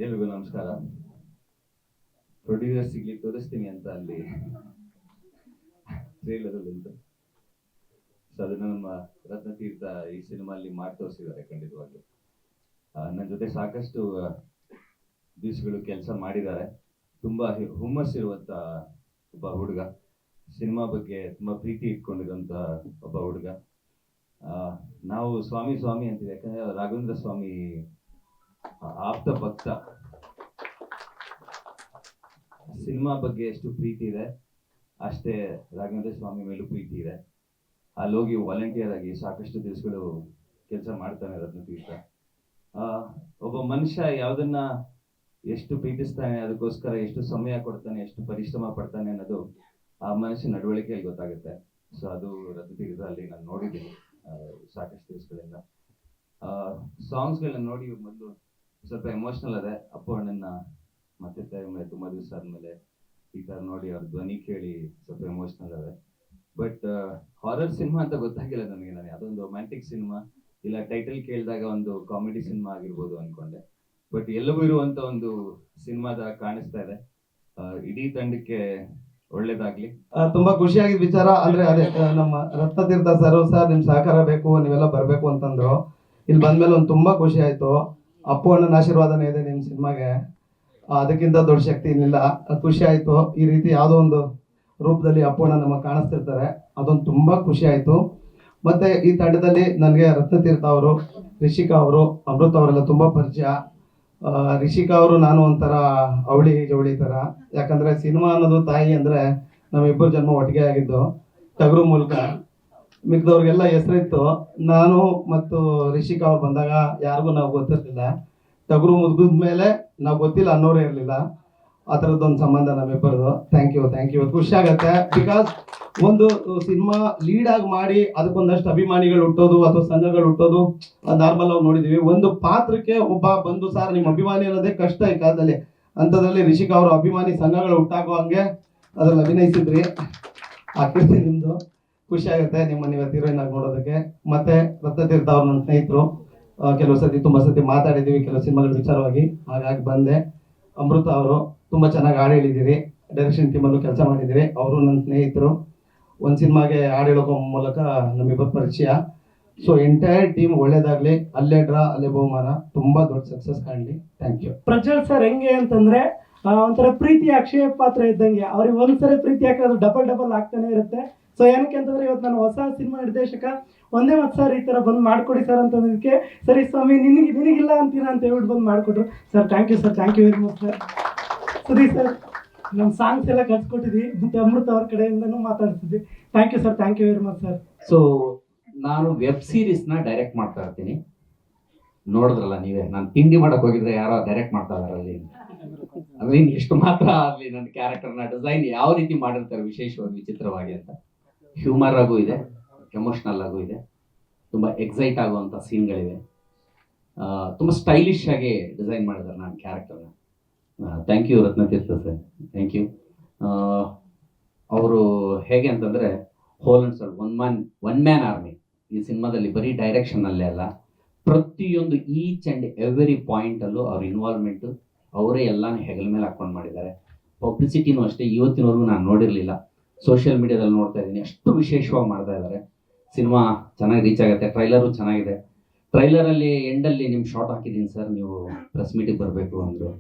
ಎಲ್ರಿಗೂ ನಮಸ್ಕಾರ. ಪ್ರೊಡ್ಯೂಸರ್ ಸಿಗ್ಲಿಕ್ಕೆ ತೋರಿಸ್ತೀನಿ ಅಂತ ಅಲ್ಲಿ ಟ್ರೇಲರ್ ಅಲ್ಲಿ ಉಂಟು. ಸೊ ಅದನ್ನ ನಮ್ಮ ರತ್ನತೀರ್ಥ ಈ ಸಿನಿಮಾ ಅಲ್ಲಿ ಮಾಡಿ ತೋರಿಸಿದ್ದಾರೆ ಖಂಡಿತವಾಗ್ಲು. ನನ್ನ ಜೊತೆ ಸಾಕಷ್ಟು ದಿವಸಗಳು ಕೆಲಸ ಮಾಡಿದ್ದಾರೆ. ತುಂಬಾ ಹುಮ್ಮಸ್ಸಿರುವಂತ ಒಬ್ಬ ಹುಡುಗ, ಸಿನಿಮಾ ಬಗ್ಗೆ ತುಂಬಾ ಪ್ರೀತಿ ಇಟ್ಕೊಂಡಿರುವಂತ ಒಬ್ಬ ಹುಡುಗ. ನಾವು ಸ್ವಾಮಿ ಸ್ವಾಮಿ ಅಂತೀವಿ, ಯಾಕಂದ್ರೆ ರಾಘವೇಂದ್ರ ಸ್ವಾಮಿ ಆಪ್ತ ಭಕ್ತ. ಸಿನಿಮಾ ಬಗ್ಗೆ ಎಷ್ಟು ಪ್ರೀತಿ ಇದೆ ಅಷ್ಟೇ ರಾಘವೇಂದ್ರ ಸ್ವಾಮಿ ಮೇಲೂ ಪ್ರೀತಿ ಇದೆ. ಅಲ್ಲಿ ಹೋಗಿ ವಾಲಂಟಿಯರ್ ಆಗಿ ಸಾಕಷ್ಟು ದಿವಸಗಳು ಕೆಲಸ ಮಾಡ್ತಾನೆ ರತ್ನತೀರ್ಥ. ಒಬ್ಬ ಮನುಷ್ಯ ಯಾವುದನ್ನ ಎಷ್ಟು ಪ್ರೀತಿಸ್ತಾನೆ, ಅದಕ್ಕೋಸ್ಕರ ಎಷ್ಟು ಸಮಯ ಕೊಡ್ತಾನೆ, ಎಷ್ಟು ಪರಿಶ್ರಮ ಪಡ್ತಾನೆ ಅನ್ನೋದು ಆ ಮನುಷ್ಯ ನಡವಳಿಕೆಯಲ್ಲಿ ಗೊತ್ತಾಗುತ್ತೆ. ಸೊ ಅದು ರತ್ನತೀರ್ಥ ಅಲ್ಲಿ ನಾನು ನೋಡಿದ್ದೀನಿ ಸಾಕಷ್ಟು ದಿವಸಗಳಿಂದ. ಸಾಂಗ್ಸ್ಗಳನ್ನ ನೋಡಿ ಮೊದಲು ಸ್ವಲ್ಪ ಎಮೋಷನಲ್ ಅದೇ. ಅಪ್ಪು ಅಣ್ಣನ ಮತ್ತೆ ತುಂಬಾ ದಿವಸ ಆದ್ಮೇಲೆ ಈ ತರ ನೋಡಿ ಅವ್ರ ಧ್ವನಿ ಕೇಳಿ ಸ್ವಲ್ಪ ಎಮೋಷನಲ್ ಅದೇ. ಬಟ್ ಹಾರರ್ ಸಿನಿಮಾ ಅಂತ ಗೊತ್ತಾಗಿಲ್ಲ ನನಗೆ. ನಾನು ಅದೊಂದು ರೊಮ್ಯಾಂಟಿಕ್ ಸಿನಿಮಾ ಇಲ್ಲ ಟೈಟಲ್ ಕೇಳಿದಾಗ ಒಂದು ಕಾಮಿಡಿ ಸಿನಿಮಾ ಆಗಿರ್ಬೋದು ಅನ್ಕೊಂಡೆ. ಬಟ್ ಎಲ್ಲವೂ ಇರುವಂತ ಒಂದು ಸಿನಿಮಾದ ಕಾಣಿಸ್ತಾ ಇದೆ. ಇಡೀ ತಂಡಕ್ಕೆ ಒಳ್ಳೇದಾಗ್ಲಿ. ತುಂಬಾ ಖುಷಿಯಾಗಿದ್ದ ವಿಚಾರ ಅಂದ್ರೆ ಅದೇ ನಮ್ಮ ರತ್ನತೀರ್ಥ ಸರ್ ನಿಮ್ ಸಹಕಾರ ಬೇಕು, ನೀವೆಲ್ಲ ಬರ್ಬೇಕು ಅಂತಂದ್ರು. ಇಲ್ಲಿ ಬಂದ್ಮೇಲೆ ಒಂದು ತುಂಬಾ ಖುಷಿ ಆಯ್ತು. ಅಪ್ಪು ಅಣ್ಣನ ಆಶೀರ್ವಾದನೇ ಇದೆ ನಿಮ್ ಸಿನಿಮಾಗೆ, ಅದಕ್ಕಿಂತ ದೊಡ್ಡ ಶಕ್ತಿ ಇನ್ನಿಲ್ಲ. ಖುಷಿ ಆಯ್ತು. ಈ ರೀತಿ ಯಾವುದೋ ಒಂದು ರೂಪದಲ್ಲಿ ಅಪ್ಪು ಅಣ್ಣ ನಮಗೆ ಕಾಣಿಸ್ತಿರ್ತಾರೆ, ಅದೊಂದು ತುಂಬಾ ಖುಷಿ ಆಯ್ತು. ಮತ್ತೆ ಈ ತಂಡದಲ್ಲಿ ನನಗೆ ರತ್ನತೀರ್ಥ ಅವರು, ರಿಷಿಕಾ ಅವರು, ಅಮೃತ ಅವರೆಲ್ಲ ತುಂಬಾ ಪರಿಚಯ. ರಿಷಿಕಾ ಅವರು ನಾನು ಒಂಥರ ಅವಳಿ ಜವಳಿ ತರ, ಯಾಕಂದ್ರೆ ಸಿನಿಮಾ ಅನ್ನೋದು ತಾಯಿ ಅಂದ್ರೆ ನಾವಿಬ್ಬರು ಜನ್ಮ ಒಟ್ಟಿಗೆ ಆಗಿದ್ದು ಟಗರು ಮೂಲಕ. ಮಿಕ್ದವ್ರಿಗೆಲ್ಲ ಹೆಸರಿತ್ತು. ನಾನು ಮತ್ತು ರಿಷಿಕಾ ಅವ್ರು ಬಂದಾಗ ಯಾರಿಗೂ ನಾವು ಗೊತ್ತಿರ್ಲಿಲ್ಲ. ಟಗರು ಮುಗಿದ ಮೇಲೆ ನಾವು ಗೊತ್ತಿಲ್ಲ ಅನ್ನೋರೇ ಇರಲಿಲ್ಲ. ಆ ಥರದ್ದೊಂದು ಸಂಬಂಧ ನಮ್ಮಿಬ್ಬರದು. Thank you. ಖುಷಿ ಆಗತ್ತೆ. ಬಿಕಾಸ್ ಒಂದು ಸಿನಿಮಾ ಲೀಡ್ ಆಗಿ ಮಾಡಿ ಅದಕ್ಕೊಂದಷ್ಟು ಅಭಿಮಾನಿಗಳು ಹುಟ್ಟೋದು ಅಥವಾ ಸಂಘಗಳು ಹುಟ್ಟೋದು ನಾರ್ಮಲ್ ಆಗಿ ನೋಡಿದೀವಿ. ಒಂದು ಪಾತ್ರಕ್ಕೆ ಒಬ್ಬ ಬಂದು ಸರ್ ನಿಮ್ಮ ಅಭಿಮಾನಿ ಅನ್ನೋದೇ ಕಷ್ಟ ಈ ಕಾಲದಲ್ಲಿ. ಅಂಥದ್ರಲ್ಲಿ ರಿಷಿಕಾ ಅವರು ಅಭಿಮಾನಿ ಸಂಘಗಳು ಹುಟ್ಟಾಕೋ ಹಂಗೆ ಅದ್ರಲ್ಲಿ ಅಭಿನಯಿಸಿದ್ರಿ. ಆ ಕೀರ್ತಿ ನಿಮ್ದು. ಖುಷಿ ಆಗುತ್ತೆ ನಿಮ್ಮನ್ನ ಇವತ್ತು ಹೀರೋಯಿನ್ ಆಗಿ ನೋಡೋದಕ್ಕೆ. ಮತ್ತೆ ರತ್ನತೀರ್ಥ ಅವ್ರು ನನ್ನ ಸ್ನೇಹಿತರು. ಕೆಲವು ಸತಿ ತುಂಬಾ ಸತಿ ಮಾತಾಡಿದೀವಿ ಕೆಲವು ಸಿನಿಮಾಗಳ ವಿಚಾರವಾಗಿ, ಹಾಗಾಗಿ ಬಂದೆ. ಅಮೃತ ಅವರು ತುಂಬಾ ಚೆನ್ನಾಗಿ ಹಾಡು ಹೇಳಿದ್ದೀರಿ, ಡೈರೆಕ್ಷನ್ ಟೀಮಲ್ಲೂ ಕೆಲಸ ಮಾಡಿದ್ದೀರಿ. ಅವರು ನನ್ನ ಸ್ನೇಹಿತರು. ಒಂದು ಸಿನಿಮಾಗೆ ಹಾಡು ಹೇಳೋಕೋ ಮೂಲಕ ನಮ್ಮಿಬ್ಬರು ಪರಿಚಯ. ಸೊ ಎಂಟೈರ್ ಟೀಮ್ ಒಳ್ಳೇದಾಗ್ಲಿ. ಅಲ್ಲೇ ಡ್ರಾ ಅಲ್ಲೇ ಬಹುಮಾನ, ತುಂಬಾ ದೊಡ್ಡ ಸಕ್ಸಸ್ ಕಾಣಲಿ. Thank you. ಪ್ರಜ್ವಲ್ ಸರ್ ಹೆಂಗೆ ಅಂತಂದ್ರೆ ಒಂಥರ ಪ್ರೀತಿ ಅಕ್ಷಯ ಪಾತ್ರ ಇದ್ದಂಗೆ. ಅವ್ರಿಗೆ ಒಂದ್ಸರಿ ಪ್ರೀತಿ ಹಾಕಿದ್ರೆ ಡಬಲ್ ಆಗ್ತಾನೆ ಇರುತ್ತೆ. ಸೊ ಏನಕ್ಕೆ ಅಂತಂದ್ರೆ ಇವತ್ತು ನಾನು ಹೊಸ ಸಿನಿಮಾ ನಿರ್ದೇಶಕ, ಒಂದೇ ಮತ್ತೆ ಸರ್ ಈ ತರ ಬಂದು ಮಾಡ್ಕೊಡಿ ಸರ್ ಅಂತಂದಕ್ಕೆ, ಸರಿ ಸ್ವಾಮಿ ನಿನಗಿಲ್ಲ ಅಂತೀರಾ ಅಂತ ಹೇಳ್ಬಿಟ್ಟು ಬಂದು ಮಾಡಿಕೊಟ್ರು. Sir thank you very much sir. ಸರಿ ಸರ್, ನಮ್ಮ ಸಾಂಗ್ಸ್ ಎಲ್ಲ ಕಳ್ಸಿಕೊಟ್ಟಿದ್ವಿ, ಮತ್ತೆ ಅಮೃತ ಅವ್ರ ಕಡೆಯಿಂದನೂ ಮಾತಾಡ್ತಿದ್ವಿ. Thank you very much sir. So ನಾನು ವೆಬ್ ಸೀರೀಸ್ನ ಡೈರೆಕ್ಟ್ ಮಾಡ್ತಾ ಇರ್ತೀನಿ. ನೋಡಿದ್ರಲ್ಲ ನೀವೇ, ನಾನು ತಿಂಡಿ ಮಾಡಕ್ ಹೋಗಿದ್ರೆ ಯಾರೋ ಡೈರೆಕ್ಟ್ ಮಾಡ್ತಾ ಇದಾರೆ ಅಲ್ಲಿ. ಅಂದ್ರೆ ಎಷ್ಟು ಮಾತ್ರ ಅಲ್ಲಿ ನನ್ನ ಕ್ಯಾರೆಕ್ಟರ್ನ ಡಿಸೈನ್ ಯಾವ ರೀತಿ ಮಾಡಿರ್ತಾರೆ ವಿಶೇಷವಾಗಿ ವಿಚಿತ್ರವಾಗಿ ಅಂತ. ಹ್ಯೂಮರ್ ಆಗೂ ಇದೆ, ಎಮೋಷನಲ್ ಆಗೂ ಇದೆ, ತುಂಬ ಎಕ್ಸೈಟ್ ಆಗುವಂಥ ಸೀನ್ಗಳಿವೆ. ತುಂಬ ಸ್ಟೈಲಿಶ್ ಆಗಿ ಡಿಸೈನ್ ಮಾಡಿದ್ದಾರೆ ನನ್ನ ಕ್ಯಾರೆಕ್ಟರ್ನ. Thank you Ratnatheertha sir, thank you. ಅವರು ಹೇಗೆ ಅಂತಂದರೆ whole and soul one man army ಈ ಸಿನಿಮಾದಲ್ಲಿ. ಬರೀ ಡೈರೆಕ್ಷನ್ನಲ್ಲೇ ಅಲ್ಲ, ಪ್ರತಿಯೊಂದು ಈಚ್ ಆ್ಯಂಡ್ ಎವ್ರಿ ಪಾಯಿಂಟಲ್ಲೂ ಅವ್ರ ಇನ್ವಾಲ್ವ್ಮೆಂಟು ಅವರೇ ಎಲ್ಲಾನು ಹೆಗಲ ಮೇಲೆ ಹಾಕ್ಕೊಂಡು ಮಾಡಿದ್ದಾರೆ. ಪಬ್ಲಿಸಿಟಿನೂ ಅಷ್ಟೇ, ಇವತ್ತಿನವರೆಗೂ ನಾನು ನೋಡಿರಲಿಲ್ಲ. ಸೋಷಿಯಲ್ ಮೀಡಿಯಾದಲ್ಲಿ ನೋಡ್ತಾ ಇದ್ದೀನಿ, ಅಷ್ಟು ವಿಶೇಷವಾಗಿ ಮಾಡ್ತಾ ಇದ್ದಾರೆ. ಸಿನಿಮಾ ಚೆನ್ನಾಗಿ ರೀಚ್ ಆಗುತ್ತೆ. ಟ್ರೈಲರು ಚೆನ್ನಾಗಿದೆ. ಟ್ರೈಲರಲ್ಲಿ ಎಂಡಲ್ಲಿ ನಿಮ್ಮ ಶಾರ್ಟ್ ಹಾಕಿದ್ದೀನಿ ಸರ್, ನೀವು ಪ್ರೆಸ್ ಮೀಟಿಗೆ ಬರಬೇಕು ಅಂದರು.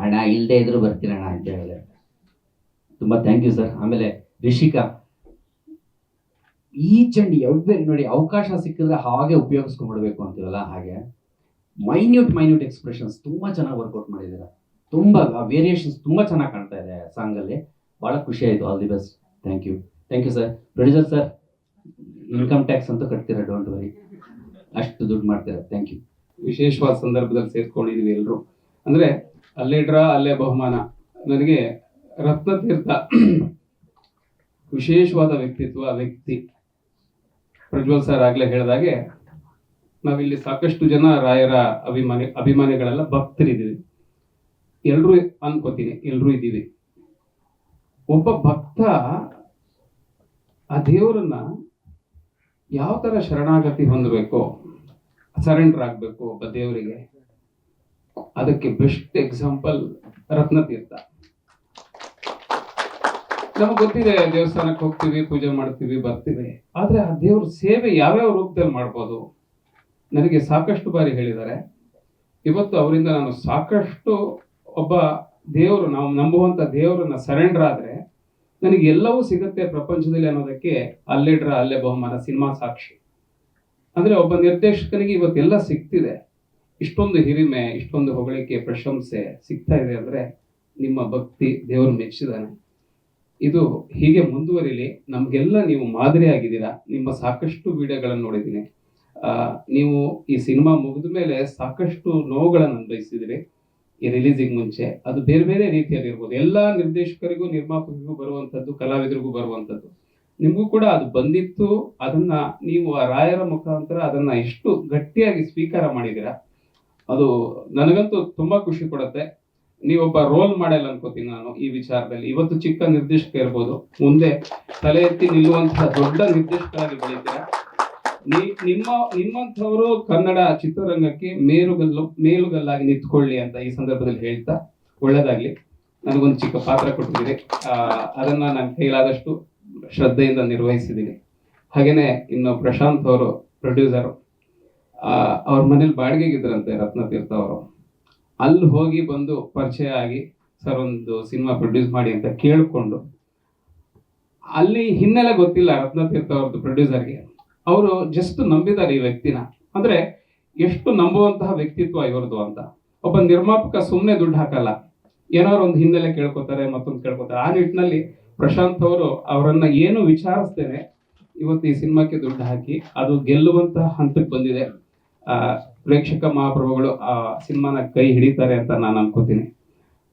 ಅಣ್ಣ ಇಲ್ಲದೆ ಇದ್ರೂ ಬರ್ತೀರಣ್ಣ ಅಂತ ಹೇಳಿದೆ. ತುಂಬ ಥ್ಯಾಂಕ್ ಯು ಸರ್. ಆಮೇಲೆ ರಿಷಿಕಾ, ಈಚ್ ಆ್ಯಂಡ್ ಎವ್ರಿ ನೋಡಿ, ಅವಕಾಶ ಸಿಕ್ಕಿದ್ರೆ ಹಾಗೆ ಉಪಯೋಗಿಸ್ಕೊಂಡ್ಬಿಡ್ಬೇಕು ಅಂತೀವಲ್ಲ, ಹಾಗೆ ಮೈನ್ಯೂಟ್ ಎಕ್ಸ್ಪ್ರೆಷನ್ಸ್ ತುಂಬ ಚೆನ್ನಾಗಿ ವರ್ಕೌಟ್ ಮಾಡಿದ್ದೀರಾ. ತುಂಬ ವೇರಿಯೇಷನ್ಸ್ ತುಂಬ ಚೆನ್ನಾಗಿ ಕಾಣ್ತಾ ಇದೆ ಸಾಂಗಲ್ಲಿ. ಭಾಳ ಖುಷಿ ಆಯಿತು. All the best. Thank you sir. Producer sir, income tax ಅಂತೂ ಕಟ್ತೀರಾ, ಡೋಂಟ್ ವರಿ, ಅಷ್ಟು ದುಡ್ಡು ಮಾಡ್ತೀರಾ. Thank you. ವಿಶೇಷವಾದ ಸಂದರ್ಭದಲ್ಲಿ ಸೇರ್ಕೊಂಡಿದ್ದೀವಿ ಎಲ್ಲರೂ. ಅಂದರೆ ಅಲ್ಲೇ ಡ್ರಾ ಅಲ್ಲೇ ಬಹುಮಾನ. ನನಗೆ ರತ್ನತೀರ್ಥ ವಿಶೇಷವಾದ ವ್ಯಕ್ತಿ. ಪ್ರಜ್ವಲ್ ಸರ್ ಆಗಲೇ ಹೇಳಿದಾಗೆ ನಾವಿಲ್ಲಿ ಸಾಕಷ್ಟು ಜನ ರಾಯರ ಅಭಿಮಾನಿಗಳೆಲ್ಲ ಭಕ್ತರಿದ್ದೀವಿ. ಎಲ್ಲರೂ ಅನ್ಕೋತೀನಿ, ಎಲ್ಲರೂ ಇದ್ದೀವಿ. ಒಬ್ಬ ಭಕ್ತ ಆ ದೇವರನ್ನ ಯಾವ ಥರ ಶರಣಾಗತಿ ಹೊಂದಬೇಕು, ಸರೆಂಡರ್ ಆಗಬೇಕು ಒಬ್ಬ ದೇವರಿಗೆ, ಅದಕ್ಕೆ ಬೆಸ್ಟ್ ಎಕ್ಸಾಂಪಲ್ ರತ್ನತೀರ್ಥ. ನಮಗೆ ಗೊತ್ತಿದೆ, ದೇವಸ್ಥಾನಕ್ಕೆ ಹೋಗ್ತೀವಿ, ಪೂಜೆ ಮಾಡ್ತೀವಿ, ಬರ್ತೀವಿ. ಆದ್ರೆ ಆ ದೇವ್ರ ಸೇವೆ ಯಾವ್ಯಾವ ರೂಪದಲ್ಲಿ ಮಾಡ್ಬೋದು ನನಗೆ ಸಾಕಷ್ಟು ಬಾರಿ ಹೇಳಿದ್ದಾರೆ. ಇವತ್ತು ಅವರಿಂದ ನಾನು ಸಾಕಷ್ಟು ಒಬ್ಬ ದೇವರು, ನಾವು ನಂಬುವಂತ ದೇವರನ್ನ ಸರೆಂಡರ್ ಆದ್ರೆ ನನಗೆ ಎಲ್ಲವೂ ಸಿಗುತ್ತೆ ಪ್ರಪಂಚದಲ್ಲಿ ಅನ್ನೋದಕ್ಕೆ ಅಲ್ಲೇಡ್ರ ಅಲ್ಲೇ ಬಹುಮಾನ ಸಿನಿಮಾ ಸಾಕ್ಷಿ. ಅಂದ್ರೆ ಒಬ್ಬ ನಿರ್ದೇಶಕನಿಗೆ ಇವತ್ತೆಲ್ಲ ಸಿಗ್ತಿದೆ, ಇಷ್ಟೊಂದು ಹಿರಿಮೆ, ಇಷ್ಟೊಂದು ಹೊಗಳಿಕೆ, ಪ್ರಶಂಸೆ ಸಿಗ್ತಾ ಇದೆ ಅಂದ್ರೆ ನಿಮ್ಮ ಭಕ್ತಿ ದೇವರು ಮೆಚ್ಚಿದಾನೆ. ಇದು ಹೀಗೆ ಮುಂದುವರಿಲಿ. ನಮ್ಗೆಲ್ಲ ನೀವು ಮಾದರಿ ಆಗಿದ್ದೀರಾ. ನಿಮ್ಮ ಸಾಕಷ್ಟು ವಿಡಿಯೋಗಳನ್ನು ನೋಡಿದ್ದೀನಿ. ನೀವು ಈ ಸಿನಿಮಾ ಮುಗಿದ ಮೇಲೆ ಸಾಕಷ್ಟು ನೋವುಗಳನ್ನು ಅನುಭವಿಸಿದಿರಿ. ಈ ರಿಲೀಸಿಂಗ್ ಮುಂಚೆ ಅದು ಬೇರೆ ಬೇರೆ ರೀತಿಯಲ್ಲಿ ಇರ್ಬೋದು. ಎಲ್ಲ ನಿರ್ದೇಶಕರಿಗೂ, ನಿರ್ಮಾಪಕರಿಗೂ ಬರುವಂಥದ್ದು, ಕಲಾವಿದರಿಗೂ ಬರುವಂಥದ್ದು. ನಿಮಗೂ ಕೂಡ ಅದು ಬಂದಿತ್ತು. ಅದನ್ನ ನೀವು ಆ ರಾಯರ ಮುಖಾಂತರ ಅದನ್ನ ಎಷ್ಟು ಗಟ್ಟಿಯಾಗಿ ಸ್ವೀಕಾರ ಮಾಡಿದ್ದೀರಾ, ಅದು ನನಗಂತೂ ತುಂಬಾ ಖುಷಿ ಕೊಡುತ್ತೆ. ನೀವೊಬ್ಬ ರೋಲ್ ಮಾಡೆಲ್ ಅನ್ಕೋತೀನಿ ನಾನು ಈ ವಿಚಾರದಲ್ಲಿ. ಇವತ್ತು ಚಿಕ್ಕ ನಿರ್ದೇಶಕ ಇರ್ಬೋದು, ಮುಂದೆ ತಲೆ ಎತ್ತಿ ನಿಲ್ಲುವಂತಹ ದೊಡ್ಡ ನಿರ್ದೇಶಕರಾಗಿ ಬೆಳೀತೀರಾ. ನಿಮ್ಮಂಥವರು ಕನ್ನಡ ಚಿತ್ರರಂಗಕ್ಕೆ ಮೇಲುಗಲ್ಲಾಗಿ ನಿಂತ್ಕೊಳ್ಳಿ ಅಂತ ಈ ಸಂದರ್ಭದಲ್ಲಿ ಹೇಳ್ತಾ, ಒಳ್ಳೇದಾಗ್ಲಿ. ನನಗೊಂದು ಚಿಕ್ಕ ಪಾತ್ರ ಕೊಟ್ಟಿದ್ದೀರಿ, ಅದನ್ನ ನನ್ನ ಕೈಲಾದಷ್ಟು ಶ್ರದ್ಧೆಯಿಂದ ನಿರ್ವಹಿಸಿದ್ದೀನಿ. ಹಾಗೇನೆ ಇನ್ನು ಪ್ರಶಾಂತ್ ಅವರು ಪ್ರೊಡ್ಯೂಸರು, ಅವ್ರ ಮನೇಲಿ ಬಾಡಿಗೆಗಿದ್ರಂತೆ ರತ್ನತೀರ್ಥ ಅವರು. ಅಲ್ಲಿ ಹೋಗಿ ಬಂದು ಪರಿಚಯ ಆಗಿ, ಸರ್ ಒಂದು ಸಿನಿಮಾ ಪ್ರೊಡ್ಯೂಸ್ ಮಾಡಿ ಅಂತ ಕೇಳಿಕೊಂಡು, ಅಲ್ಲಿ ಹಿನ್ನೆಲೆ ಗೊತ್ತಿಲ್ಲ ರತ್ನತೀರ್ಥ ಅವ್ರದ್ದು ಪ್ರೊಡ್ಯೂಸರ್ಗೆ. ಅವರು ಜಸ್ಟ್ ನಂಬಿದ್ದಾರೆ ಈ ವ್ಯಕ್ತಿನ. ಅಂದ್ರೆ ಎಷ್ಟು ನಂಬುವಂತಹ ವ್ಯಕ್ತಿತ್ವ ಇವ್ರದ್ದು ಅಂತ. ಒಬ್ಬ ನಿರ್ಮಾಪಕ ಸುಮ್ಮನೆ ದುಡ್ಡು ಹಾಕಲ್ಲ, ಏನಾದ್ರು ಒಂದು ಹಿನ್ನೆಲೆ ಕೇಳ್ಕೊತಾರೆ, ಮತ್ತೊಂದು ಕೇಳ್ಕೊತಾರೆ. ಆ ನಿಟ್ಟಿನಲ್ಲಿ ಪ್ರಶಾಂತ್ ಅವರು ಅವರನ್ನ ಏನು ವಿಚಾರಿಸ್ತೇನೆ ಇವತ್ತು ಈ ಸಿನಿಮಾಕ್ಕೆ ದುಡ್ಡು ಹಾಕಿ ಅದು ಗೆಲ್ಲುವಂತಹ ಹಂತಕ್ಕೆ ಬಂದಿದೆ. ಪ್ರೇಕ್ಷಕ ಮಹಾಪ್ರಭುಗಳು ಆ ಸಿನಿಮಾನ ಕೈ ಹಿಡಿತಾರೆ ಅಂತ ನಾನು ಅನ್ಕೋತೀನಿ.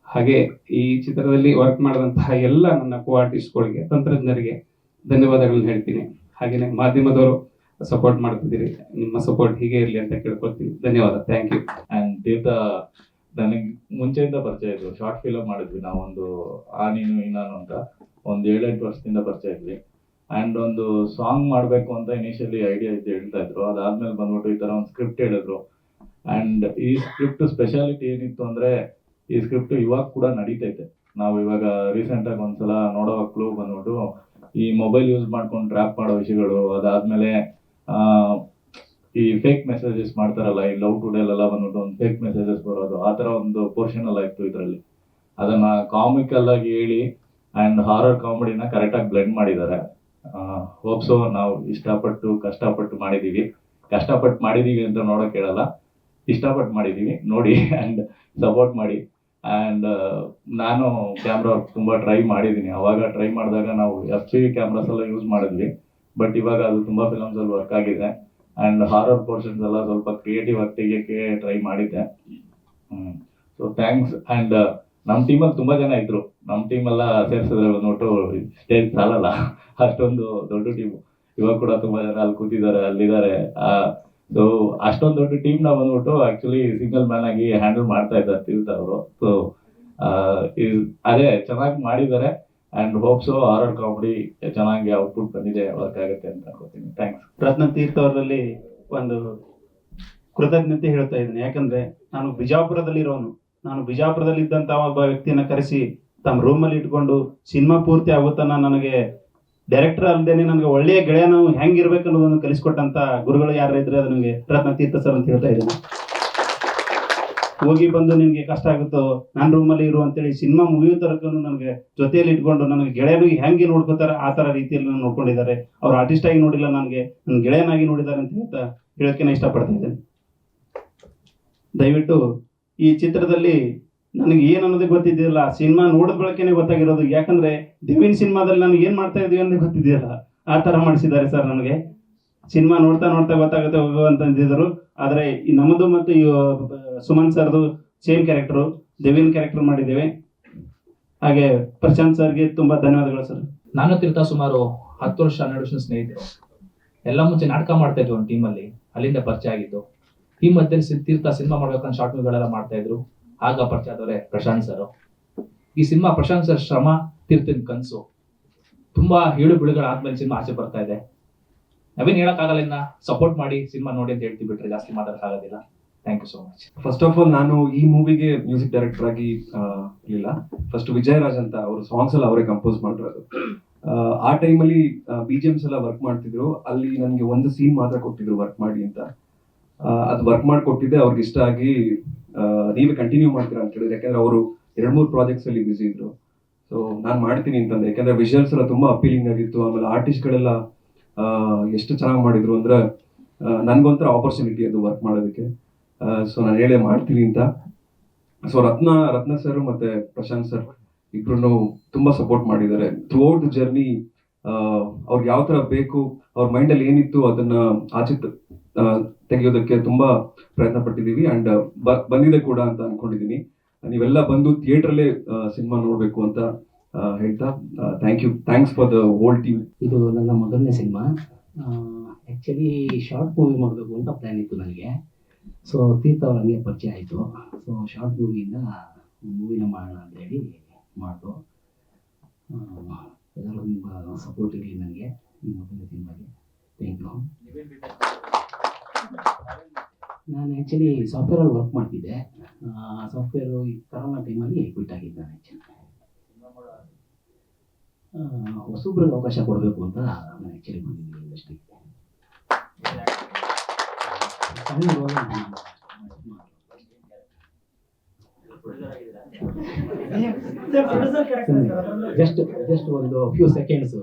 ಹಾಗೆ ಈ ಚಿತ್ರದಲ್ಲಿ ವರ್ಕ್ ಮಾಡಿದಂತಹ ಎಲ್ಲ ನನ್ನ ಕೋ ಆರ್ಟಿಸ್ಟ್ಗಳಿಗೆ, ತಂತ್ರಜ್ಞರಿಗೆ ಧನ್ಯವಾದಗಳನ್ನ ಹೇಳ್ತೀನಿ. ಹಾಗೇನೆ ಮಾಧ್ಯಮದವರು ಸಪೋರ್ಟ್ ಮಾಡ್ತಿದ್ದೀರಿ, ನಿಮ್ಮ ಸಪೋರ್ಟ್ ಹೀಗೆ ಇರಲಿ ಅಂತ ಕೇಳ್ಕೊಳ್ತೀನಿ. ಧನ್ಯವಾದ, ಥ್ಯಾಂಕ್ ಯು. ಅಂಡ್ ತೀರ್ಥ ನನಗೆ ಮುಂಚೆಯಿಂದ ಪರಿಚಯ ಇದ್ರು. ಶಾರ್ಟ್ ಫಿಲಮ್ ಮಾಡಿದ್ವಿ ನಾವೊಂದು, ಆ ನೀನು ಈ ನಾನು ಅಂತ, ಒಂದು 7-8 ವರ್ಷದಿಂದ ಪರಿಚಯ ಇದ್ವಿ. ಆ್ಯಂಡ್ ಒಂದು ಸಾಂಗ್ ಮಾಡಬೇಕು ಅಂತ ಇನಿಷಿಯಲಿ ಐಡಿಯಾ ಇದ್ದು ಹೇಳ್ತಾ ಇದ್ರು. ಅದಾದ್ಮೇಲೆ ಬಂದ್ಬಿಟ್ಟು ಈ ಥರ ಒಂದು ಸ್ಕ್ರಿಪ್ಟ್ ಹೇಳಿದ್ರು. ಆ್ಯಂಡ್ ಈ ಸ್ಕ್ರಿಪ್ಟ್ ಸ್ಪೆಷಾಲಿಟಿ ಏನಿತ್ತು ಅಂದರೆ, ಈ ಸ್ಕ್ರಿಪ್ಟ್ ಇವಾಗ ಕೂಡ ನಡೀತೈತೆ. ನಾವು ಇವಾಗ ರೀಸೆಂಟಾಗಿ ಒಂದ್ಸಲ ನೋಡೋ ಕ್ಲೂ ಬಂದ್ಬಿಟ್ಟು ಈ ಮೊಬೈಲ್ ಯೂಸ್ ಮಾಡ್ಕೊಂಡು ಟ್ರ್ಯಾಪ್ ಮಾಡೋ ವಿಷಯಗಳು, ಅದಾದ್ಮೇಲೆ ಈ ಫೇಕ್ ಮೆಸೇಜಸ್ ಮಾಡ್ತಾರಲ್ಲ, ಈ ಲವ್ ಟುಡೇಲೆಲ್ಲ ಬಂದ್ಬಿಟ್ಟು ಒಂದು ಫೇಕ್ ಮೆಸೇಜಸ್ ಬರೋದು, ಆ ಥರ ಒಂದು ಪೋರ್ಷನ್ ಎಲ್ಲ ಇತ್ತು ಇದರಲ್ಲಿ. ಅದನ್ನ ಕಾಮಿಕಲ್ ಆಗಿ ಹೇಳಿ ಆ್ಯಂಡ್ ಹಾರರ್ ಕಾಮಿಡಿನ ಕರೆಕ್ಟಾಗಿ ಬ್ಲೆಂಡ್ ಮಾಡಿದ್ದಾರೆ. ಹೋಪ್ಸೋ ನಾವು ಕಷ್ಟಪಟ್ಟು ಮಾಡಿದ್ದೀವಿ ಅಂತ ನೋಡೋಕೆ ಹೇಳಲ್ಲ, ಇಷ್ಟಪಟ್ಟು ಮಾಡಿದ್ದೀವಿ, ನೋಡಿ ಆ್ಯಂಡ್ ಸಪೋರ್ಟ್ ಮಾಡಿ. ಆ್ಯಂಡ್ ನಾನು ಕ್ಯಾಮ್ರಾ ವರ್ಕ್ ತುಂಬ ಟ್ರೈ ಮಾಡಿದ್ದೀನಿ. ಅವಾಗ ಟ್ರೈ ಮಾಡಿದಾಗ ನಾವು FPV ಕ್ಯಾಮ್ರಾಸ್ ಎಲ್ಲ ಯೂಸ್ ಮಾಡಿದ್ವಿ, ಬಟ್ ಇವಾಗ ಅದು ತುಂಬ ಫಿಲಮ್ಸಲ್ಲಿ ವರ್ಕ್ ಆಗಿದೆ. ಆ್ಯಂಡ್ ಹಾರರ್ ಪೋರ್ಷನ್ಸ್ ಎಲ್ಲ ಸ್ವಲ್ಪ ಕ್ರಿಯೇಟಿವ್ ಆಗಿ ತೆಗಿಯೋಕ್ಕೆ ಟ್ರೈ ಮಾಡಿದ್ದೆ. So thanks. ಆ್ಯಂಡ್ ನಮ್ಮ ಟೀಮಲ್ಲಿ ತುಂಬ ಜನ ಇದ್ರು. ನಮ್ಮ ಟೀಮೆಲ್ಲ ಸೇರಿಸಿದ್ರೆ ಬಂದ್ಬಿಟ್ಟು ಸ್ಟೇಜ್ ಸಾಲಲ್ಲ, ಅಷ್ಟೊಂದು ದೊಡ್ಡ ಟೀಮು. ಇವಾಗ ಕೂಡ ತುಂಬ ಜನ ಅಲ್ಲಿ ಕೂತಿದ್ದಾರೆ, ಅಲ್ಲಿದ್ದಾರೆ. ಸೊ ಅಷ್ಟೊಂದು ದೊಡ್ಡ ಟೀಮ್ನ ಬಂದ್ಬಿಟ್ಟು ಆ್ಯಕ್ಚುಲಿ ಸಿಂಗಲ್ ಮ್ಯಾನ್ ಆಗಿ ಹ್ಯಾಂಡಲ್ ಮಾಡ್ತಾ ಇದ್ದಾರೆ ತೀರ್ಥ ಅವರು. ಸೊ ಅದೇ ಚೆನ್ನಾಗಿ ಮಾಡಿದ್ದಾರೆ. ಆ್ಯಂಡ್ ಹೋಪ್ಸೋ ಹಾರರ್ ಕಾಮಿಡಿ ಚೆನ್ನಾಗಿ ಔಟ್ಪುಟ್ ಬಂದಿದೆ, ವರ್ಕ್ ಆಗುತ್ತೆ ಅಂತ ಅನ್ಕೋತೀನಿ. ಥ್ಯಾಂಕ್ಸ್. ರತ್ನತೀರ್ಥ ಅವರಲ್ಲಿ ಒಂದು ಕೃತಜ್ಞತೆ ಹೇಳ್ತಾ ಇದ್ದೀನಿ. ಯಾಕಂದ್ರೆ ನಾನು ಬಿಜಾಪುರದಲ್ಲಿರೋನು. ನಾನು ಬಿಜಾಪುರದಲ್ಲಿದ್ದಂಥ ಒಬ್ಬ ವ್ಯಕ್ತಿಯನ್ನ ಕರೆಸಿ ತಮ್ಮ ರೂಮಲ್ಲಿ ಇಟ್ಕೊಂಡು ಸಿನಿಮಾ ಪೂರ್ತಿ ಆಗುತ್ತಾನ ನನಗೆ ಡೈರೆಕ್ಟರ್ ಅಲ್ಲದೇನೆ ನನಗೆ ಒಳ್ಳೆಯ ಗೆಳೆಯ ನಾವು ಹೆಂಗಿರ್ಬೇಕು ಅನ್ನೋದನ್ನು ಕಲಿಸ್ಕೊಟ್ಟಂತ ಗುರುಗಳು ಯಾರು ಇದ್ರೆ ಅದು ನನಗೆ ರತ್ನತೀರ್ಥ ಸರ್ ಅಂತ ಹೇಳ್ತಾ ಇದ್ದೀನಿ. ಹೋಗಿ ಬಂದು ನಿನ್ಗೆ ಕಷ್ಟ ಆಗುತ್ತೋ ನನ್ನ ರೂಮಲ್ಲಿ ಇರು ಅಂತೇಳಿ ಸಿನಿಮಾ ಮುಗಿಯೋ ತನಕ ನನಗೆ ಜೊತೆಯಲ್ಲಿ ಇಟ್ಕೊಂಡು ನನಗೆ ಗೆಳೆಯನಿಗೆ ಹೆಂಗೆ ನೋಡ್ಕೋತಾರೆ ಆ ಥರ ರೀತಿಯಲ್ಲಿ ನಾನು ನೋಡ್ಕೊಂಡಿದ್ದಾರೆ. ಅವ್ರು ಆರ್ಟಿಸ್ಟ್ ಆಗಿ ನೋಡಿಲ್ಲ, ನನಗೆ ನನ್ನ ಗೆಳೆಯನಾಗಿ ನೋಡಿದ್ದಾರೆ ಅಂತ ಹೇಳೋಕೆ ನಾನು ಇಷ್ಟಪಡ್ತಾ ಇದ್ದೇನೆ. ದಯವಿಟ್ಟು ಈ ಚಿತ್ರದಲ್ಲಿ ನನಗೆ ಏನು ಅನ್ನೋದೇ ಗೊತ್ತಿದ್ದಿಲ್ಲ, ಸಿನಿಮಾ ನೋಡಿದ ಬಳಕೆನೆ ಗೊತ್ತಾಗಿರೋದು. ಯಾಕಂದ್ರೆ ದಿವಿನ್ ಸಿನಿಮಾದಲ್ಲಿ ನಾನು ಏನು ಮಾಡ್ತಾ ಇದೀವಿ ಅಂತ ಗೊತ್ತಿದ್ದಿಲ್ಲ, ಆ ಥರ ಮಾಡಿಸಿದ್ದಾರೆ ಸರ್. ನನಗೆ ಸಿನಿಮಾ ನೋಡ್ತಾ ಗೊತ್ತಾಗುತ್ತೆ ಹೋಗುವಂತಂದಿದ್ರು. ಆದರೆ ಈ ನಮ್ಮದು ಮತ್ತು ಈ ಸುಮನ್ ಸರ್ದು ಸೇಮ್ ಕ್ಯಾರೆಕ್ಟರು, ದೇವಿನ್ ಕ್ಯಾರೆಕ್ಟರ್ ಮಾಡಿದ್ದೇವೆ. ಹಾಗೆ ಪ್ರಶಾಂತ್ ಸರ್ಗೆ ತುಂಬಾ ಧನ್ಯವಾದಗಳು ಸರ್. ನಾನು ತೀರ್ಥ ಸುಮಾರು 10 ವರ್ಷ 12 ವರ್ಷ ಸ್ನೇಹಿತರು. ಎಲ್ಲ ಮುಂಚೆ ನಾಟಕ ಮಾಡ್ತಾ ಇದ್ವಿ ಒಂದು ಟೀಮಲ್ಲಿ, ಅಲ್ಲಿಂದ ಪರಿಚಯ ಆಗಿದ್ದು. ಈ ಮಧ್ಯೆ ತೀರ್ಥ ಸಿನಿಮಾ ಮಾಡ್ಬೇಕಂತ ಶಾರ್ಟ್ ಮೂವಿಗಳೆಲ್ಲ ಮಾಡ್ತಾ ಇದ್ರು. ಆಗ ಪರಿಚಯ ಆದವರೇ ಪ್ರಶಾಂತ್ ಸರ್. ಈ ಸಿನಿಮಾ ಪ್ರಶಾಂತ್ ಸರ್ ಶ್ರಮ, ತೀರ್ಥನ್ ಕನಸು. ತುಂಬಾ ಏಳು ಬೀಳುಗಳಾದ್ಮೇಲೆ ಸಿನಿಮಾ ಆಚೆ ಬರ್ತಾ ಇದೆ. ನಾವೇನ್ ಹೇಳಕ್ಕಾಗಲ್ಲ, ಇನ್ನ ಸಪೋರ್ಟ್ ಮಾಡಿ ಸಿನಿಮಾ ನೋಡಿ ಅಂತ ಹೇಳ್ತೀವಿ ಬಿಟ್ರೆ ಜಾಸ್ತಿ ಮಾತಾಡಕ್ಕಾಗೋದಿಲ್ಲ. Thank you so much. First of all ನಾನು ಈ ಮೂವಿಗೆ ಮ್ಯೂಸಿಕ್ ಡೈರೆಕ್ಟರ್ ಆಗಿ ಇರಲಿಲ್ಲ. ಫಸ್ಟ್ ವಿಜಯರಾಜ್ ಅಂತ ಅವರು ಸಾಂಗ್ಸ್ ಎಲ್ಲ ಅವರೇ ಕಂಪೋಸ್ ಮಾಡಿರೋದು. ಆ ಟೈಮಲ್ಲಿ BGMs ಎಲ್ಲ ವರ್ಕ್ ಮಾಡ್ತಿದ್ರು. ಅಲ್ಲಿ ನನಗೆ ಒಂದು ಸೀನ್ ಮಾತ್ರ ಕೊಟ್ಟಿದ್ರು ವರ್ಕ್ ಮಾಡಿ ಅಂತ. ಅದು ವರ್ಕ್ ಮಾಡಿ ಕೊಟ್ಟಿದ್ದೆ, ಅವ್ರಿಗೆ ಇಷ್ಟ ಆಗಿ ನೀವೇ ಕಂಟಿನ್ಯೂ ಮಾಡ್ತೀರಾ ಅಂತ ಹೇಳಿದ್ರು. ಯಾಕಂದ್ರೆ ಅವರು 2-3 ಪ್ರಾಜೆಕ್ಟ್ಸ್ ಅಲ್ಲಿ ಬಿಸಿ ಇದ್ರು. ಸೊ ನಾನು ಮಾಡ್ತೀನಿ ಅಂತಂದೆ, ಯಾಕಂದ್ರೆ ವಿಜುವಲ್ಸ್ ಎಲ್ಲ ತುಂಬಾ ಅಪೀಲಿಂಗ್ ಆಗಿತ್ತು. ಆಮೇಲೆ ಆರ್ಟಿಸ್ಟ್ಗಳೆಲ್ಲ ಎಷ್ಟು ಚೆನ್ನಾಗಿ ಮಾಡಿದ್ರು ಅಂದ್ರೆ ನನ್ಗೊಂಥರ ಆಪರ್ಚುನಿಟಿ ಅದು ವರ್ಕ್ ಮಾಡೋದಕ್ಕೆ. ಸೊ ನಾನು ಹೇಳೇ ಮಾಡ್ತೀನಿ ಅಂತ. ಸೊ ರತ್ನ ಸರ್ ಮತ್ತೆ ಪ್ರಶಾಂತ್ ಸರ್ ಇಬ್ರು ತುಂಬಾ ಸಪೋರ್ಟ್ ಮಾಡಿದ್ದಾರೆ ಥ್ರೂಔಟ್ ದ ಜರ್ನಿ. ಅವ್ರಿಗೆ ಯಾವ ತರ ಬೇಕು, ಅವ್ರ ಮೈಂಡಲ್ಲಿ ಏನಿತ್ತು ಅದನ್ನ ಆಚೆ ತೆಗೆಯೋದಕ್ಕೆ ತುಂಬಾ ಪ್ರಯತ್ನ ಪಟ್ಟಿದ್ದೀವಿ. ಅಂಡ್ ಬಂದಿದೆ ಕೂಡ ಅಂತ ಅನ್ಕೊಂಡಿದ್ದೀನಿ. ನೀವೆಲ್ಲ ಬಂದು ಥಿಯೇಟ್ರಲ್ಲೇ ಸಿನಿಮಾ ನೋಡ್ಬೇಕು ಅಂತ ಹೇಳ್ತಾ thanks for the whole team. ಇದು ನನ್ನ ಮೊದಲನೇ ಸಿನಿಮಾ. ಆ್ಯಕ್ಚುಲಿ ಶಾರ್ಟ್ ಮೂವಿ ಮಾಡಬೇಕು ಅಂತ ಪ್ಲ್ಯಾನ್ ಇತ್ತು ನನಗೆ. ಸೊ ತೀರ್ಥ ಅವ್ರ ಹಂಗೆ ಪರಿಚಯ ಆಯಿತು. ಸೊ ಶಾರ್ಟ್ ಮೂವಿಯಿಂದ ಮೂವಿನ ಮಾಡೋಣ ಅಂತೇಳಿ ಮಾಡಿದ್ರು. ಎಲ್ಲರೂ ತುಂಬ ಸಪೋರ್ಟ್ ಇರಲಿ ನನಗೆ ಈ ಮೊದಲನೇ ಸಿನಿಮಾಗೆ. Thank you. ನಾನು ಆ್ಯಕ್ಚುಲಿ ಸಾಫ್ಟ್ವೇರಲ್ಲಿ ವರ್ಕ್ ಮಾಡ್ತಿದ್ದೆ. ಸಾಫ್ಟ್ವೇರು ಈ ಕರೋನಾ ಟೈಮಲ್ಲಿ ಕ್ವಿಟ್ ಆಗಿದ್ದೆ ನಾನು. ಆ್ಯಕ್ಚುಲಿ ಹೊಸಬ್ರಿಗೆ ಅವಕಾಶ ಕೊಡಬೇಕು ಅಂತ ನಾನು ಆ್ಯಕ್ಚುಲಿ ಬಂದಿದ್ದೀನಿ ಇಂಡಸ್ಟ್ರಿಗೆ. ಜಸ್ಟ್ ಒಂದು ಫ್ಯೂ ಸೆಕೆಂಡ್ಸ್.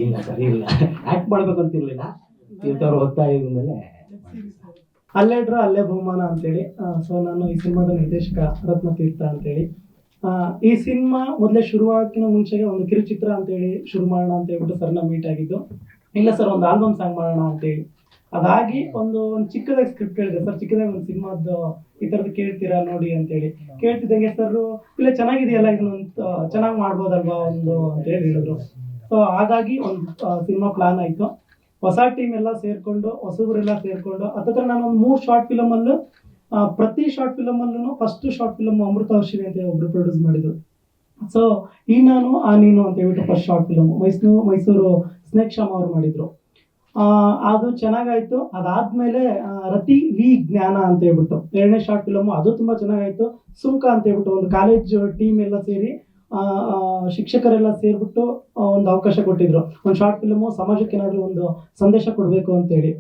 ಇಲ್ಲ ಸರ್, ಇಲ್ಲ ಆ್ಯಕ್ಟ್ ಮಾಡ್ಬೇಕಂತಿರ್ಲಿಲ್ಲ. ತೀರ್ಥವ್ರು ಒತ್ತಾಯದ ಮೇಲೆ ಅಲ್ಲೇ ಡ್ರಾ ಅಲ್ಲೇ ಬಹುಮಾನ ಅಂತೇಳಿ. ಸೊ ನಾನು ಈ ಸಿನಿಮಾದ ನಿರ್ದೇಶಕ ರತ್ನ ತೀರ್ಥ ಅಂತೇಳಿ. ಈ ಸಿನಿಮಾ ಮೊದಲೇ ಶುರುವಾಗಕ್ಕಿಂತ ಮುಂಚೆಗೆ ಒಂದು ಕಿರುಚಿತ್ರ ಅಂತೇಳಿ ಶುರು ಮಾಡೋಣ ಅಂತ ಹೇಳ್ಬಿಟ್ಟು ಸರ್ನ ಮೀಟ್ ಆಗಿದ್ದು. ಇಲ್ಲ ಸರ್, ಒಂದು ಆಲ್ಬಮ್ ಸಾಂಗ್ ಮಾಡೋಣ ಅಂತೇಳಿ. ಅದಾಗಿ ಒಂದು ಚಿಕ್ಕದಾಗಿ ಸ್ಕ್ರಿಪ್ಟ್ ಹೇಳಿದೆ. ಸರ್, ಚಿಕ್ಕದಾಗಿ ಒಂದು ಸಿನಿಮಾದ್ದು ಈ ಥರದ್ದು ಕೇಳ್ತೀರಾ ನೋಡಿ ಅಂತೇಳಿ. ಕೇಳ್ತಿದ್ದಂಗೆ ಸರ್, ಇಲ್ಲ ಚೆನ್ನಾಗಿದೆಯಲ್ಲ, ಇದನ್ನೊಂದು ಚೆನ್ನಾಗಿ ಮಾಡ್ಬೋದಲ್ವಾ ಒಂದು ಅಂತೇಳಿ ಹೇಳಿದ್ರು. ಸೊ ಹಾಗಾಗಿ ಒಂದು ಸಿನಿಮಾ ಪ್ಲಾನ್ ಆಯಿತು. ಹೊಸ ಟೀಮ್ ಎಲ್ಲ ಸೇರಿಕೊಂಡು, ಹೊಸಬರೆಲ್ಲ ಸೇರಿಕೊಂಡು ಹತ್ತತ್ರ ನಾನು ಒಂದು 3 ಶಾರ್ಟ್ ಫಿಲಮಲ್ಲೂ, ಪ್ರತಿ ಶಾರ್ಟ್ ಫಿಲಮಲ್ಲೂ ಫಸ್ಟ್ ಶಾರ್ಟ್ ಫಿಲಮ್ ಅಮೃತ ವರ್ಷಿಣಿ ಅಂತ ಒಬ್ರು ಪ್ರೊಡ್ಯೂಸ್ ಮಾಡಿದ್ರು. ಸೊ ಈ ನಾನು ಆ ನೀನು ಅಂತ ಹೇಳ್ಬಿಟ್ಟು first short film Mysuru snake Shyam ಅವ್ರು ಮಾಡಿದ್ರು. ಅದು ಚೆನ್ನಾಗಾಯ್ತು. ಅದಾದ್ಮೇಲೆ ರತಿ ವಿ ಜ್ಞಾನ ಅಂತ ಹೇಳ್ಬಿಟ್ಟು 2ನೇ ಶಾರ್ಟ್ ಫಿಲಮ್, ಅದು ತುಂಬಾ ಚೆನ್ನಾಗಾಯ್ತು. ಸುಂಕ ಅಂತ ಹೇಳ್ಬಿಟ್ಟು ಒಂದು ಕಾಲೇಜ್ ಟೀಮ್ ಎಲ್ಲ ಸೇರಿ, ಶಿಕ್ಷಕರೆಲ್ಲ ಸೇರ್ಬಿಟ್ಟು ಒಂದು ಅವಕಾಶ ಕೊಟ್ಟಿದ್ರು. ಒಂದು ಶಾರ್ಟ್ ಫಿಲಮು ಸಮಾಜಕ್ಕೆ ಏನಾದರೂ ಒಂದು ಸಂದೇಶ ಕೊಡಬೇಕು ಅಂತೇಳಿ.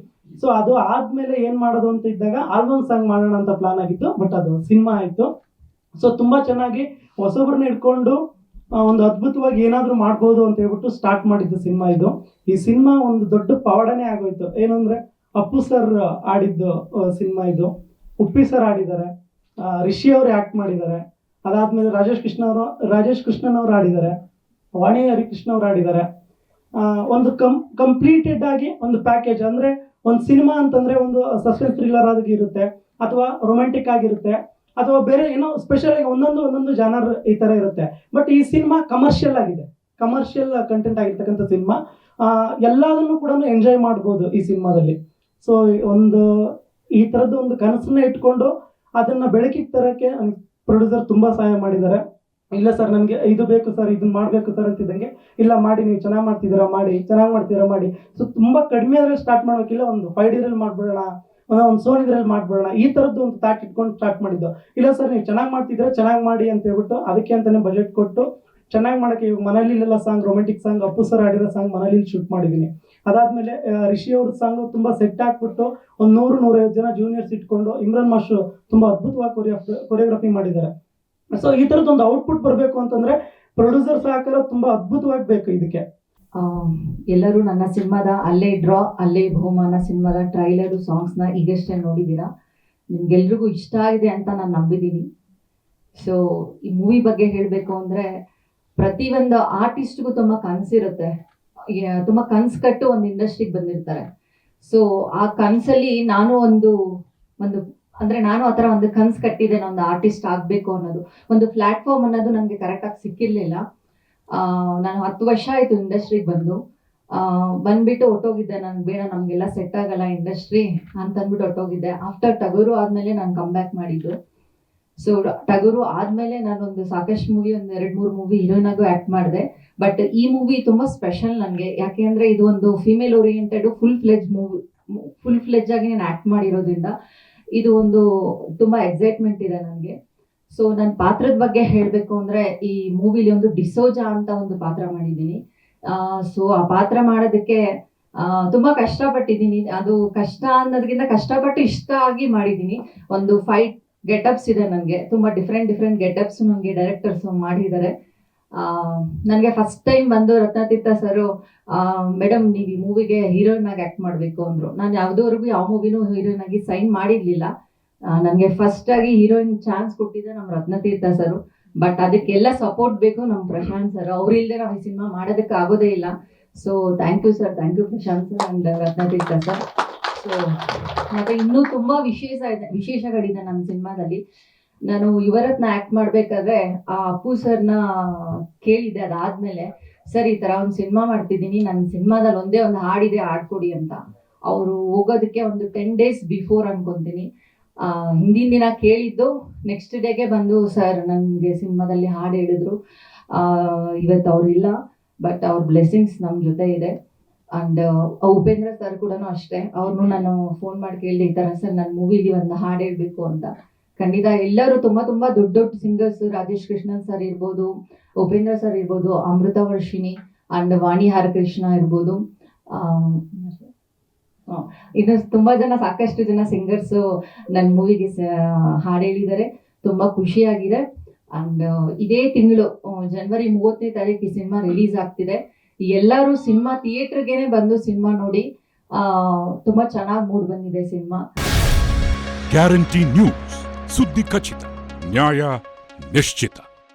ಸೊ ಅದು ಆದ್ಮೇಲೆ ಏನ್ ಮಾಡೋದು ಅಂತ ಇದ್ದಾಗ ಆಲ್ಬಮ್ ಸಾಂಗ್ ಮಾಡೋಣ ಅಂತ ಪ್ಲಾನ್ ಆಗಿತ್ತು. ಬಟ್ ಅದು ಸಿನಿಮಾ ಆಯ್ತು. ಸೊ ತುಂಬಾ ಚೆನ್ನಾಗಿ ಹೊಸಬ್ರನ್ನ ಇಟ್ಕೊಂಡು ಒಂದು ಅದ್ಭುತವಾಗಿ ಏನಾದರೂ ಮಾಡ್ಬೋದು ಅಂತ ಹೇಳ್ಬಿಟ್ಟು ಸ್ಟಾರ್ಟ್ ಮಾಡಿದ್ದು ಸಿನಿಮಾ ಇದು. ಈ ಸಿನಿಮಾ ಒಂದು ದೊಡ್ಡ ಪವಾಡನೇ ಆಗೋಯ್ತು. ಏನಂದ್ರೆ ಅಪ್ಪು ಸರ್ ಆಡಿದ್ದು ಸಿನಿಮಾ ಇದು. ಉಪ್ಪಿ ಸರ್ ಆಡಿದ್ದಾರೆ, ರಿಷಿ ಅವರು ಆ್ಯಕ್ಟ್ ಮಾಡಿದ್ದಾರೆ. ಅದಾದ್ಮೇಲೆ ರಾಜೇಶ್ ಕೃಷ್ಣನ್ ಅವರು ಆಡಿದ್ದಾರೆ, ವಾಣಿ ಹರಿಕೃಷ್ಣ ಅವರು ಆಡಿದ್ದಾರೆ. ಒಂದು ಕಂಪ್ಲೀಟೆಡ್ ಆಗಿ ಒಂದು ಪ್ಯಾಕೇಜ್. ಅಂದ್ರೆ ಒಂದು ಸಿನಿಮಾ ಅಂತಂದ್ರೆ ಒಂದು ಸಸ್ಪೆನ್ಸ್ ಥ್ರಿಲ್ಲರ್ ಆಗಿ ಇರುತ್ತೆ, ಅಥವಾ ರೊಮ್ಯಾಂಟಿಕ್ ಆಗಿರುತ್ತೆ, ಅಥವಾ ಬೇರೆ ಏನೋ ಸ್ಪೆಷಲ್ ಆಗಿ ಒಂದೊಂದು ಜಾನರ್ ಈ ತರ ಇರುತ್ತೆ. ಬಟ್ ಈ ಸಿನಿಮಾ ಕಮರ್ಷಿಯಲ್ ಆಗಿದೆ, ಕಮರ್ಷಿಯಲ್ ಕಂಟೆಂಟ್ ಆಗಿರ್ತಕ್ಕಂಥ ಸಿನಿಮಾ. ಎಲ್ಲದನ್ನು ಕೂಡ ಎಂಜಾಯ್ ಮಾಡ್ಬೋದು ಈ ಸಿನಿಮಾದಲ್ಲಿ. ಸೊ ಒಂದು ಈ ತರದ್ದು ಒಂದು ಕನಸನ್ನ ಇಟ್ಕೊಂಡು ಅದನ್ನ ಬೆಳಕಿಗೆ ತರಕ್ಕೆ ಪ್ರೊಡ್ಯೂಸರ್ ತುಂಬಾ ಸಹಾಯ ಮಾಡಿದ್ದಾರೆ. ಇಲ್ಲ ಸರ್, ನನಗೆ ಇದು ಬೇಕು ಸರ್, ಇದನ್ನ ಮಾಡಬೇಕು ಸರ್ ಅಂತಿದ್ದಂಗೆ, ಇಲ್ಲ ಮಾಡಿ, ನೀವು ಚೆನ್ನಾಗಿ ಮಾಡ್ತಿದ್ದೀರಾ ಮಾಡಿ, ಚೆನ್ನಾಗಿ ಮಾಡ್ತೀರಾ ಮಾಡಿ. ಸೊ ತುಂಬಾ ಕಡಿಮೆ ಅದ್ರಲ್ಲಿ ಸ್ಟಾರ್ಟ್ ಮಾಡ್ಬೇಕಿಲ್ಲ, ಒಂದು 5 ಡೇರಲ್ಲಿ ಮಾಡ್ಬಿಡೋಣ, ಒಂದು ಸೋನಿದ್ರಲ್ಲಿ ಮಾಡ್ಬಿಡೋಣ, ಈ ತರದ್ದು ಒಂದು ತಾಟ್ ಇಟ್ಕೊಂಡು ಸ್ಟಾರ್ಟ್ ಮಾಡಿದ್ದು. ಇಲ್ಲ ಸರ್, ನೀವು ಚೆನ್ನಾಗಿ ಮಾಡ್ತಿದ್ರೆ ಚೆನ್ನಾಗಿ ಮಾಡಿ ಅಂತ ಹೇಳ್ಬಿಟ್ಟು ಅದಕ್ಕೆ ಅಂತಾನೆ ಬಜೆಟ್ ಕೊಟ್ಟು ಚೆನ್ನಾಗಿ ಮಾಡೋಕ್ಕೆ. ಇವಾಗ ಮನೇಲಿಲ್ಲ song, romantic song, Appu sir ಆಡಿರೋ ಸಾಂಗ್ ಮನೇಲಿ ಶೂಟ್ ಮಾಡಿದ್ದೀನಿ. ಅದಾದ್ಮೇಲೆ ರಿಷಿ ಅವ್ರ ಸಾಂಗ್ ತುಂಬಾ ಸೆಟ್ ಹಾಕ್ಬಿಟ್ಟು ಒಂದು 100-150 ಜನ ಜೂನಿಯರ್ಸ್ ಇಟ್ಕೊಂಡು ಇಮ್ರಾನ್ ಮಾಸ್ಟರ್ ತುಂಬಾ ಅದ್ಭುತವಾಗಿ ಕೊರಿಯೋಗ್ರಫಿ ಮಾಡಿದ್ದಾರೆ. ಸೊ ಈ ತರದ್ದು ಒಂದು ಔಟ್ಪುಟ್ ಬರಬೇಕು ಅಂತಂದ್ರೆ ಪ್ರೊಡ್ಯೂಸರ್ ಸಹಕಾರ ತುಂಬಾ ಅದ್ಭುತವಾಗಿ ಬೇಕು ಇದಕ್ಕೆ. ಎಲ್ಲರೂ ನನ್ನ ಸಿನಿಮಾದ ಅಲ್ಲೇ ಡ್ರಾ ಅಲ್ಲೇ ಬಹುಮಾನ ಸಿನಿಮಾದ ಟ್ರೈಲರು ಸಾಂಗ್ಸ್ನ ಈಗಷ್ಟೇ ನೋಡಿದ್ದೀರಾ. ನಿಮ್ಗೆಲ್ರಿಗೂ ಇಷ್ಟ ಆಗಿದೆ ಅಂತ ನಾನು ನಂಬಿದ್ದೀನಿ. ಸೊ ಈ ಮೂವಿ ಬಗ್ಗೆ ಹೇಳಬೇಕು ಅಂದರೆ, ಪ್ರತಿಯೊಂದು ಆರ್ಟಿಸ್ಟ್ಗೂ ತುಂಬ ಕನಸಿರುತ್ತೆ, ತುಂಬ ಕನಸು ಕಟ್ಟು ಒಂದು ಇಂಡಸ್ಟ್ರಿಗೆ ಬಂದಿರ್ತಾರೆ. ಸೊ ಆ ಕನಸಲ್ಲಿ ನಾನು ನಾನು ಆ ಥರ ಒಂದು ಕನಸು ಕಟ್ಟಿದ್ದೆ, ಒಂದು ಆರ್ಟಿಸ್ಟ್ ಆಗಬೇಕು ಅನ್ನೋದು. ಒಂದು ಪ್ಲ್ಯಾಟ್ಫಾರ್ಮ್ ಅನ್ನೋದು ನನಗೆ ಕರೆಕ್ಟಾಗಿ ಸಿಕ್ಕಿರಲಿಲ್ಲ. ನಾನು 10 ವರ್ಷ ಆಯಿತು ಇಂಡಸ್ಟ್ರಿಗೆ ಬಂದ್ಬಿಟ್ಟು ಹೊಟ್ಟೋಗಿದ್ದೆ. ನಾನು ಬೇಡ, ನಮಗೆಲ್ಲ ಸೆಟ್ ಆಗಲ್ಲ ಇಂಡಸ್ಟ್ರಿ ಅಂತಂದ್ಬಿಟ್ಟು ಹೊಟ್ಟೋಗಿದ್ದೆ. ಆಫ್ಟರ್ ಟಗರು ಆದಮೇಲೆ ನಾನು ಕಮ್ ಬ್ಯಾಕ್ ಮಾಡಿದ್ದು. ಸೊ ಟಗರು ಆದಮೇಲೆ ನಾನೊಂದು ಸಾಕಷ್ಟು ಮೂವಿ, ಒಂದು 2-3 ಮೂವಿ ಹೀರೋಯಿನ್ ಆಗು ಆ್ಯಕ್ಟ್ ಮಾಡಿದೆ. ಬಟ್ ಈ ಮೂವಿ ತುಂಬ ಸ್ಪೆಷಲ್ ನನಗೆ. ಯಾಕೆ ಅಂದರೆ ಇದು ಒಂದು ಫೀಮೇಲ್ ಓರಿಯೆಂಟೆಡ್ ಫುಲ್ ಫ್ಲೆಜ್ ಫುಲ್ ಫ್ಲೆಜ್ ಆಗಿ ನಾನು ಆ್ಯಕ್ಟ್ ಮಾಡಿರೋದ್ರಿಂದ ಇದು ಒಂದು ತುಂಬ ಎಕ್ಸೈಟ್ಮೆಂಟ್ ಇದೆ ನನಗೆ. ಸೊ ನನ್ನ ಪಾತ್ರದ ಬಗ್ಗೆ ಹೇಳಬೇಕು ಅಂದರೆ, ಈ ಮೂವಿಲಿ ಒಂದು ಡಿಸೋಜಾ ಅಂತ ಒಂದು ಪಾತ್ರ ಮಾಡಿದ್ದೀನಿ. ಸೊ ಆ ಪಾತ್ರ ಮಾಡೋದಕ್ಕೆ ತುಂಬ ಕಷ್ಟಪಟ್ಟಿದ್ದೀನಿ. ಅದು ಕಷ್ಟ ಅನ್ನೋದಕ್ಕಿಂತ ಕಷ್ಟಪಟ್ಟು ಇಷ್ಟ ಆಗಿ ಮಾಡಿದ್ದೀನಿ. ಒಂದು 5 ಗೆಟಪ್ಸ್ ಇದೆ ನನಗೆ, ತುಂಬ ಡಿಫ್ರೆಂಟ್ ಗೆಟಪ್ಸ್ ನನಗೆ ಡೈರೆಕ್ಟರ್ಸ್ ಮಾಡಿದ್ದಾರೆ. ನನಗೆ ಫಸ್ಟ್ ಟೈಮ್ ಬಂದು ರತ್ನತೀರ್ಥ ಸರು, ಮೇಡಮ್ ನೀವು ಈ ಮೂವಿಗೆ ಹೀರೋಯಿನ್ ಆಗಿ ಆ್ಯಕ್ಟ್ ಮಾಡಬೇಕು ಅಂದರು. ನಾನು ಯಾವುದೋವರೆಗೂ ಯಾವ ಮೂವಿನೂ ಹೀರೋಯಿನ್ ಆಗಿ ಸೈನ್ ಮಾಡಿರಲಿಲ್ಲ. ನನಗೆ ಫಸ್ಟ್ ಆಗಿ ಹೀರೋಯಿನ್ ಚಾನ್ಸ್ ಕೊಟ್ಟಿದ್ದೆ ನಮ್ಮ ರತ್ನತೀರ್ಥ ಸರು. ಬಟ್ ಅದಕ್ಕೆಲ್ಲ ಸಪೋರ್ಟ್ ಬೇಕು ನಮ್ಮ ಪ್ರಶಾಂತ್ ಸರ್. ಅವರಿಲ್ಲದೆ ನಾವು ಈ ಸಿನಿಮಾ ಮಾಡೋದಕ್ಕೆ ಆಗೋದೇ ಇಲ್ಲ. So thank you sir, thank you Prashanth sir and Ratnatheertha sir. So ಮತ್ತು ಇನ್ನೂ ತುಂಬ ವಿಶೇಷಗಳಿದೆ ನನ್ನ ಸಿನಿಮಾದಲ್ಲಿ. ನಾನು ಯುವರತ್ನ ಆ್ಯಕ್ಟ್ ಮಾಡಬೇಕಾದ್ರೆ ಆ ಅಪ್ಪು ಸರ್ನ ಕೇಳಿದ್ದೆ ಅದಾದಮೇಲೆ, ಸರ್ ಈ ಥರ ಒಂದು ಸಿನಿಮಾ ಮಾಡ್ತಿದ್ದೀನಿ, ನನ್ನ ಸಿನಿಮಾದಲ್ಲಿ ಒಂದೇ ಒಂದು ಹಾಡಿದೆ ಹಾಡ್ಕೊಡಿ ಅಂತ. ಅವರು ಹೋಗೋದಕ್ಕೆ ಒಂದು 10 days ಬಿಫೋರ್ ಅನ್ಕೊತೀನಿ. ಹಿಂದಿನ ದಿನ ಕೇಳಿದ್ದು, ನೆಕ್ಸ್ಟ್ ಡೇಗೆ ಬಂದು ಸರ್ ನನಗೆ ಸಿನಿಮಾದಲ್ಲಿ ಹಾಡು ಹೇಳಿದ್ರು. ಇವತ್ತು ಅವರಿಲ್ಲ, ಬಟ್ ಅವ್ರ ಬ್ಲೆಸ್ಸಿಂಗ್ಸ್ ನಮ್ಮ ಜೊತೆ ಇದೆ. ಆ್ಯಂಡ್ ಉಪೇಂದ್ರ ಸರ್ ಕೂಡ ಅಷ್ಟೇ, ಅವ್ರನ್ನೂ ನಾನು ಫೋನ್ ಮಾಡಿ ಕೇಳಿದೆ, ಈ ಥರ ಸರ್ ನನ್ನ ಮೂವಿಲಿ ಒಂದು ಹಾಡು ಹೇಳಬೇಕು ಅಂತ. ಖಂಡಿತ ಎಲ್ಲರೂ ತುಂಬ ದೊಡ್ಡ ಸಿಂಗರ್ಸ್, ರಾಜೇಶ್ ಕೃಷ್ಣನ್ ಸರ್ ಇರ್ಬೋದು, ಉಪೇಂದ್ರ ಸರ್ ಇರ್ಬೋದು, ಅಮೃತ ವರ್ಷಿಣಿ ಆ್ಯಂಡ್ ವಾಣಿ ಹರಕೃಷ್ಣ ಇರ್ಬೋದು, ಇನ್ನು ತುಂಬ ಜನ, ಸಾಕಷ್ಟು ಜನ ಸಿಂಗರ್ಸು ನನ್ನ ಮೂವಿಗೆ ಹಾಡು ಹೇಳಿದ್ದಾರೆ. ತುಂಬ ಖುಷಿಯಾಗಿದೆ. ಆ್ಯಂಡ್ ಇದೇ ತಿಂಗಳು ಜನವರಿ 30ನೇ ತಾರೀಕು ಈ ಸಿನಿಮಾ ರಿಲೀಸ್ ಆಗ್ತಿದೆ. ಎಲ್ಲರೂ ಸಿನಿಮಾ ಥಿಯೇಟ್ರಿಗೇನೆ ಬಂದು ಸಿನಿಮಾ ನೋಡಿ. ತುಂಬ ಚೆನ್ನಾಗಿ ಮೂಡ್ ಬಂದಿದೆ ಸಿನಿಮಾ. ಗ್ಯಾರಂಟಿ ನ್ಯೂಸ್, ಸುದ್ದಿ ಖಚಿತ, ನ್ಯಾಯ ನಿಶ್ಚಿತ.